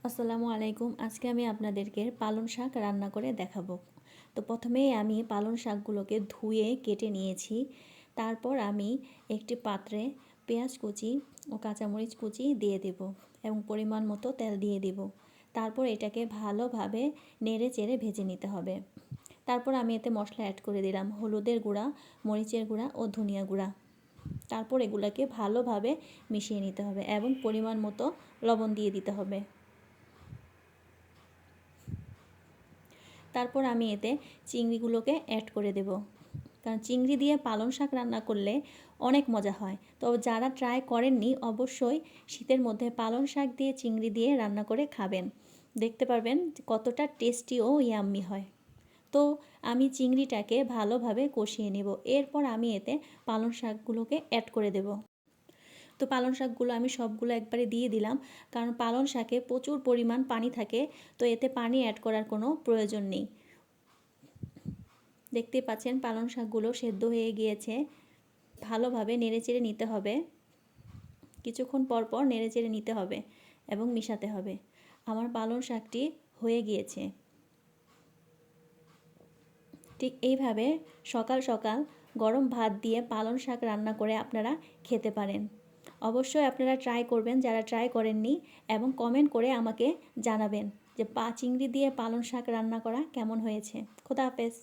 আসসালামু আলাইকুম। আজকে আমি আপনাদেরকে পালং শাক রান্না করে দেখাবো। তো প্রথমেই আমি পালং শাকগুলোকে ধুয়ে কেটে নিয়েছি। তারপর আমি একটি পাত্রে পেঁয়াজ কুচি ও কাঁচামরিচ কুচি দিয়ে দেব এবং পরিমাণ মতো তেল দিয়ে দেব। তারপর এটাকে ভালোভাবে নেড়ে চেড়ে ভেজে নিতে হবে। তারপর আমি এতে মশলা অ্যাড করে দিলাম হলুদের গুঁড়া, মরিচের গুঁড়া ও ধনিয়া গুঁড়া। তারপর এগুলোকে ভালোভাবে মিশিয়ে নিতে হবে এবং পরিমাণ মতো লবণ দিয়ে দিতে হবে। তারপর আমি এতে চিংড়িগুলোকে অ্যাড করে দেব, কারণ চিংড়ি দিয়ে পালং শাক রান্না করলে অনেক মজা হয়। তো যারা ট্রাই করেননি অবশ্যই শীতের মধ্যে পালং শাক দিয়ে চিংড়ি দিয়ে রান্না করে খাবেন, দেখতে পারবেন কতটা টেস্টি ও ইয়াম্মি হয়। তো আমি চিংড়িটাকে ভালোভাবে কষিয়ে নেব। এরপর আমি এতে পালং শাকগুলোকে অ্যাড করে দেব। তো পালং শাকগুলো আমি সবগুলো একবারে দিয়ে দিলাম, কারণ পালং শাকে প্রচুর পরিমাণ পানি থাকে। তো এতে পানি অ্যাড করার কোনো প্রয়োজন নেই। দেখতে পাচ্ছেন পালং শাকগুলো সেদ্ধ হয়ে গিয়েছে। ভালোভাবে নেড়েচেড়ে নিতে হবে, কিছুক্ষণ পর পর নেড়েচেড়ে নিতে হবে এবং মিশাতে হবে। আমার পালং শাকটি হয়ে গিয়েছে। ঠিক এইভাবে সকাল সকাল গরম ভাত দিয়ে পালং শাক রান্না করে আপনারা খেতে পারেন। অবশ্যই আপনারা ট্রাই করবেন যারা ট্রাই করেননি, এবং কমেন্ট করে আমাকে জানাবেন যে চিংড়ি দিয়ে পালং শাক রান্না করা কেমন হয়েছে। খোদা হাফেজ।